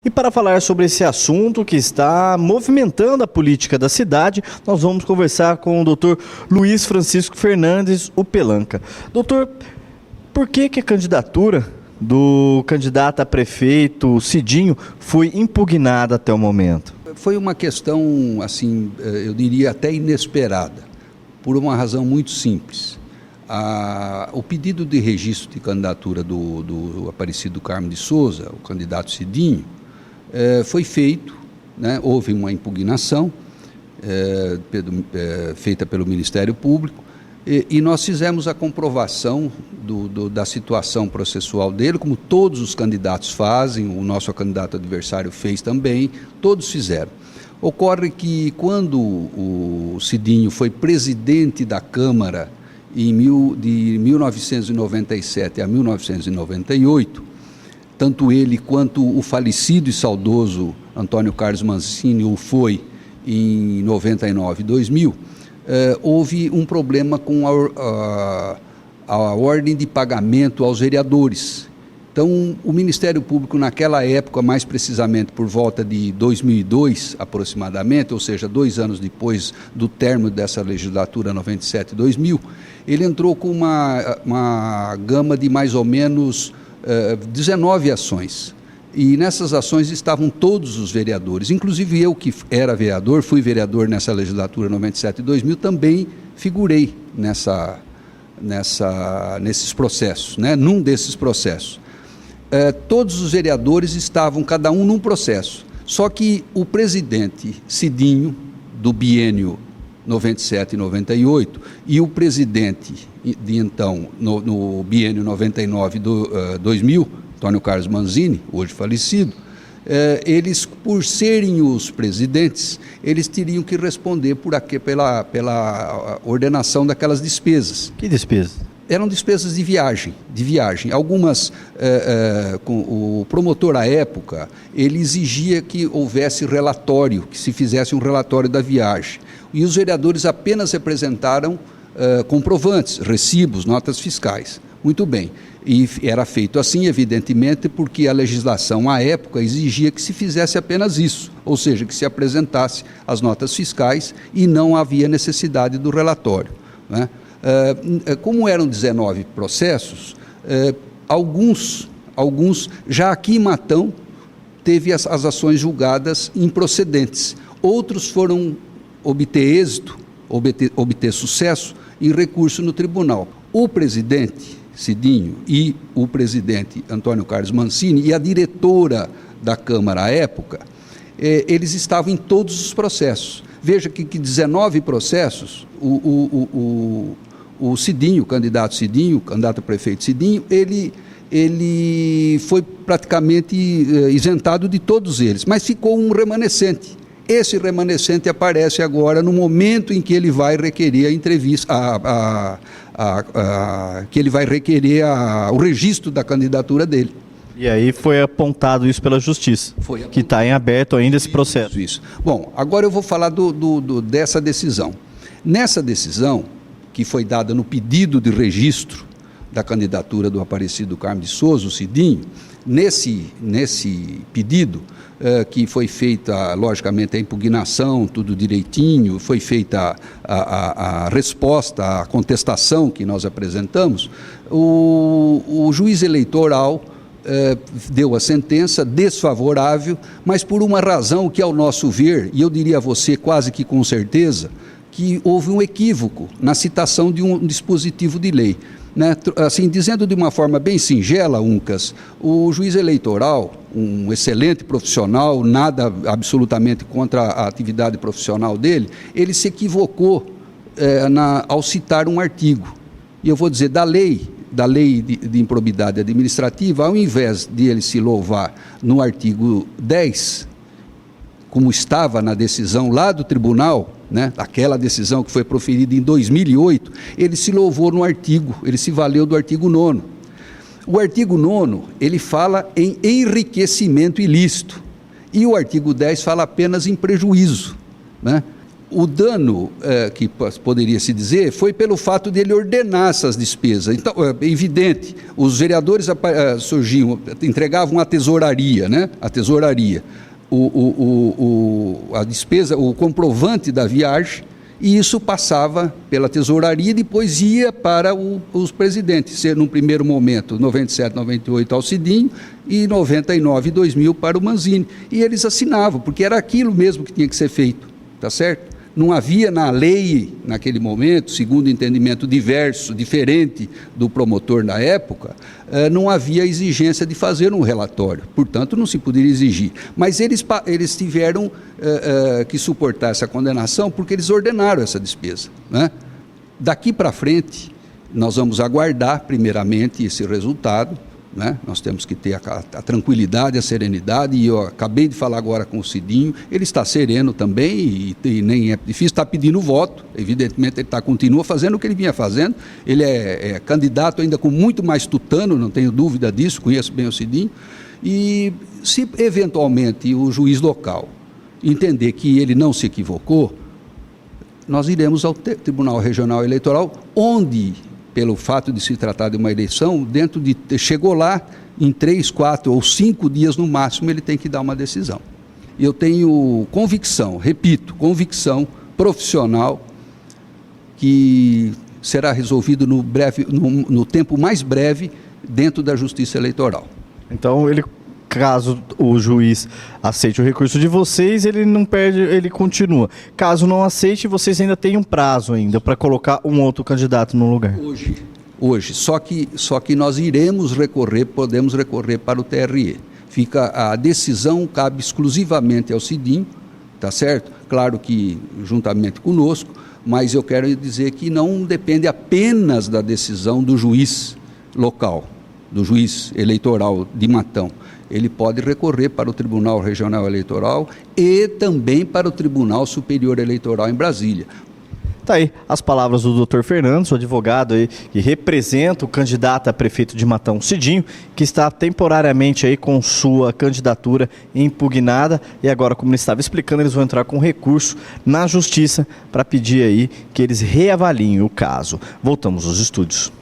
E para falar sobre esse assunto que está movimentando a política da cidade, nós vamos conversar com o Dr. Luiz Francisco Fernandes, o Pelanca. Doutor, por que a candidatura do candidato a prefeito Cidinho foi impugnada até o momento? Foi uma questão, assim, eu diria até inesperada, por uma razão muito simples. O pedido de registro de candidatura do Aparecido Carmo de Souza, o candidato Cidinho, foi feito, né, houve uma impugnação feita pelo Ministério Público e nós fizemos a comprovação da situação processual dele, como todos os candidatos fazem, o nosso candidato adversário fez também, todos fizeram. Ocorre que quando o Cidinho foi presidente da Câmara de 1997 a 1998, tanto ele quanto o falecido e saudoso Antônio Carlos Mancini o foi em 99 e 2000, houve um problema com a ordem de pagamento aos vereadores. Então, o Ministério Público, naquela época, mais precisamente por volta de 2002, aproximadamente, ou seja, 2 anos depois do término dessa legislatura 97-2000, ele entrou com uma gama de mais ou menos 19 ações, e nessas ações estavam todos os vereadores, inclusive eu que era vereador, fui vereador nessa legislatura 97 e 2000, também figurei nesses processos, né, num desses processos. Todos os vereadores estavam, cada um num processo, só que o presidente Cidinho, do biênio 97 e 98, e o presidente de então, no biênio 99 e 2000, Antônio Carlos Mancini, hoje falecido, eles, por serem os presidentes, eles teriam que responder pela ordenação daquelas despesas. Que despesas? Eram despesas de viagem. Algumas, o promotor à época, ele exigia que houvesse relatório, que se fizesse um relatório da viagem. E os vereadores apenas representaram comprovantes, recibos, notas fiscais. Muito bem. E era feito assim, evidentemente, porque a legislação à época exigia que se fizesse apenas isso, ou seja, que se apresentasse as notas fiscais e não havia necessidade do relatório, né? Como eram 19 processos, alguns já aqui em Matão teve as ações julgadas improcedentes, outros foram obter êxito, obter sucesso em recurso no tribunal. O presidente Cidinho e o presidente Antônio Carlos Mancini e a diretora da Câmara à época, eles estavam em todos os processos. Veja que 19 processos, o Cidinho, o candidato a prefeito Cidinho, ele foi praticamente isentado de todos eles, mas ficou um remanescente. Esse remanescente aparece agora no momento em que ele vai requerer a entrevista, que ele vai requerer o registro da candidatura dele. E aí foi apontado isso pela Justiça, que está em aberto ainda esse processo. Isso. Bom, agora eu vou falar dessa decisão. Nessa decisão, que foi dada no pedido de registro da candidatura do Aparecido Carmo de Souza, o Cidinho, nesse pedido, que foi feita, logicamente, a impugnação, tudo direitinho, foi feita a resposta, a contestação que nós apresentamos, o juiz eleitoral deu a sentença desfavorável, mas por uma razão que, ao nosso ver, e eu diria a você quase que com certeza, que houve um equívoco na citação de um dispositivo de lei. Né? Assim, dizendo de uma forma bem singela, Uncas, o juiz eleitoral, um excelente profissional, nada absolutamente contra a atividade profissional dele, ele se equivocou ao citar um artigo. E eu vou dizer, da lei de improbidade administrativa, ao invés de ele se louvar no artigo 10, como estava na decisão lá do tribunal, né, aquela decisão que foi proferida em 2008, ele se louvou no artigo, ele se valeu do artigo 9º. O artigo 9º, ele fala em enriquecimento ilícito, e o artigo 10 fala apenas em prejuízo, né? O dano, que poderia se dizer, foi pelo fato de ele ordenar essas despesas. Então, é evidente, os vereadores surgiam, entregavam a tesouraria, né? A tesouraria, a despesa, o comprovante da viagem, e isso passava pela tesouraria e depois ia para os presidentes, num primeiro momento, 97, 98 ao Cidinho e 99 e 2000 para o Manzini. E eles assinavam, porque era aquilo mesmo que tinha que ser feito, tá certo? Não havia na lei, naquele momento, segundo entendimento diferente do promotor na época, não havia exigência de fazer um relatório, portanto não se poderia exigir. Mas eles tiveram que suportar essa condenação porque eles ordenaram essa despesa, né? Daqui para frente, nós vamos aguardar primeiramente esse resultado, né? Nós temos que ter a tranquilidade, a serenidade, e eu acabei de falar agora com o Cidinho, ele está sereno também, e nem é difícil, está pedindo voto, evidentemente ele continua fazendo o que ele vinha fazendo, ele é candidato ainda com muito mais tutano, não tenho dúvida disso, conheço bem o Cidinho, e se eventualmente o juiz local entender que ele não se equivocou, nós iremos ao Tribunal Regional Eleitoral, onde, pelo fato de se tratar de uma eleição, chegou lá, em 3, 4 ou 5 dias no máximo, ele tem que dar uma decisão. Eu tenho convicção, repito, convicção profissional, que será resolvido no tempo mais breve dentro da Justiça Eleitoral. Então, caso o juiz aceite o recurso de vocês, ele não perde, ele continua. Caso não aceite, vocês ainda têm um prazo ainda para colocar um outro candidato no lugar. Hoje. Só que nós podemos recorrer para o TRE. A decisão cabe exclusivamente ao Cidinho, tá certo? Claro que juntamente conosco, mas eu quero dizer que não depende apenas da decisão do juiz local, do juiz eleitoral de Matão. Ele pode recorrer para o Tribunal Regional Eleitoral e também para o Tribunal Superior Eleitoral em Brasília. Tá aí as palavras do Dr. Fernandes, o advogado aí que representa o candidato a prefeito de Matão, Cidinho, que está temporariamente aí com sua candidatura impugnada, e agora, como ele estava explicando, eles vão entrar com recurso na justiça para pedir aí que eles reavaliem o caso. Voltamos aos estúdios.